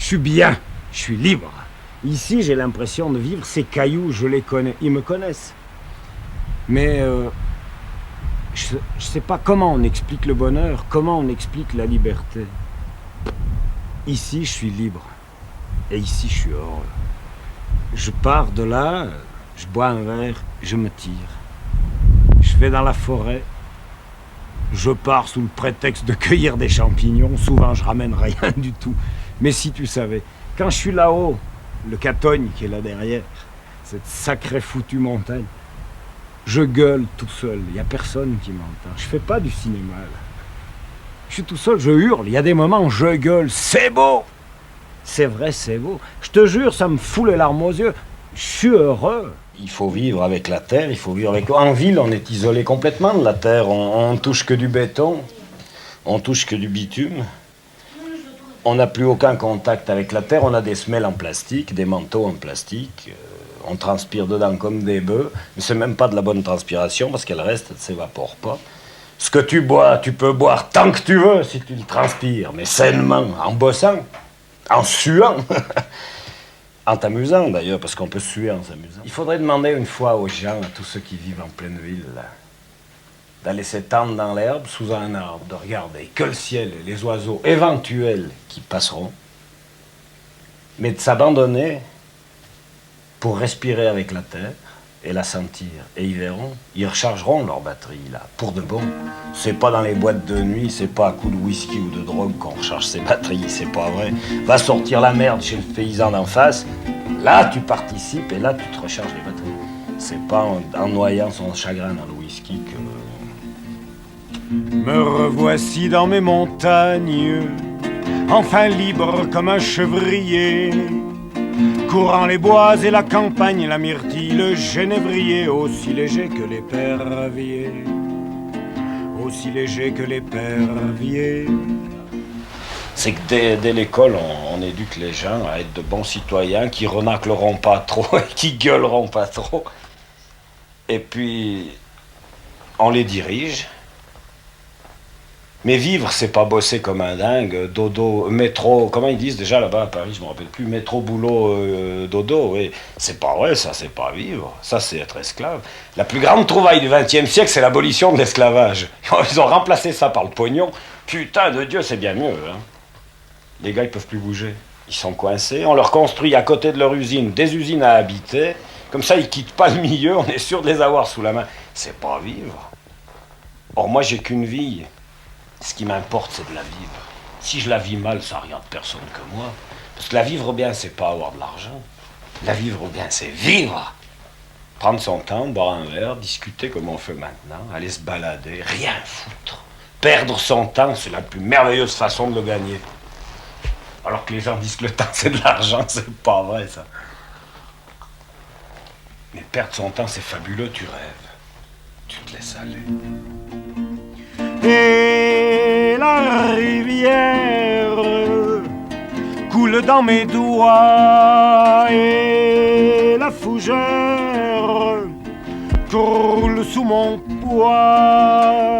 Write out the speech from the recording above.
suis bien, je suis libre. Ici, j'ai l'impression de vivre. Ces cailloux, je les connais, ils me connaissent. Mais je sais pas comment on explique le bonheur, comment on explique la liberté. Ici, je suis libre. Et ici, je suis heureux. Je pars de là, je bois un verre, je me tire. Je vais dans la forêt. Je pars sous le prétexte de cueillir des champignons. Souvent, je ramène rien du tout. Mais si tu savais, quand je suis là-haut, le Catogne qui est là derrière, cette sacrée foutue montagne, je gueule tout seul. Il n'y a personne qui m'entend. Je fais pas du cinéma, là. Je suis tout seul, je hurle. Il y a des moments où je gueule. C'est beau! C'est vrai, c'est beau. Je te jure, ça me fout les larmes aux yeux. Je suis heureux. Il faut vivre avec la terre, il faut vivre avec l'eau. En ville, on est isolé complètement de la terre. On touche que du béton, on touche que du bitume. On n'a plus aucun contact avec la terre. On a des semelles en plastique, des manteaux en plastique. On transpire dedans comme des bœufs. Mais c'est même pas de la bonne transpiration parce qu'elle reste, elle ne s'évapore pas. Ce que tu bois, tu peux boire tant que tu veux si tu le transpires, mais sainement, en bossant, en suant. En t'amusant d'ailleurs, parce qu'on peut suer en s'amusant. Il faudrait demander une fois aux gens, à tous ceux qui vivent en pleine ville, là, d'aller s'étendre dans l'herbe sous un arbre, de regarder que le ciel et les oiseaux éventuels qui passeront, mais de s'abandonner pour respirer avec la terre et la sentir. Et ils verront, ils rechargeront leur batterie, là, pour de bon. C'est pas dans les boîtes de nuit, c'est pas à coup de whisky ou de drogue qu'on recharge ses batteries, c'est pas vrai. Va sortir la merde chez le paysan d'en face, là tu participes et là tu te recharges les batteries. C'est pas en noyant son chagrin dans le whisky que... Me revoici dans mes montagnes, enfin libre comme un chevrier, courant les bois et la campagne, la myrtille, le genévrier, aussi léger que l'épervier, aussi léger que l'épervier. C'est que dès l'école, on éduque les gens à être de bons citoyens qui renacleront pas trop et qui gueuleront pas trop. Et puis, on les dirige. Mais vivre, c'est pas bosser comme un dingue, dodo, métro, comment ils disent déjà là-bas à Paris, je me rappelle plus, métro, boulot, dodo, oui. C'est pas vrai, ça, c'est pas vivre, ça, c'est être esclave. La plus grande trouvaille du XXe siècle, c'est l'abolition de l'esclavage. Ils ont remplacé ça par le pognon. Putain de Dieu, c'est bien mieux, hein. Les gars, ils peuvent plus bouger, ils sont coincés, on leur construit à côté de leur usine des usines à habiter, comme ça, ils quittent pas le milieu, on est sûr de les avoir sous la main. C'est pas vivre. Or, moi, j'ai qu'une vie. Ce qui m'importe, c'est de la vivre. Si je la vis mal, ça regarde personne que moi. Parce que la vivre bien, c'est pas avoir de l'argent. La vivre bien, c'est vivre. Prendre son temps, boire un verre, discuter comme on fait maintenant, aller se balader, rien foutre. Perdre son temps, c'est la plus merveilleuse façon de le gagner. Alors que les gens disent que le temps, c'est de l'argent, c'est pas vrai, ça. Mais perdre son temps, c'est fabuleux, tu rêves. Tu te laisses aller. Et la rivière coule dans mes doigts et la fougère croule sous mon poids.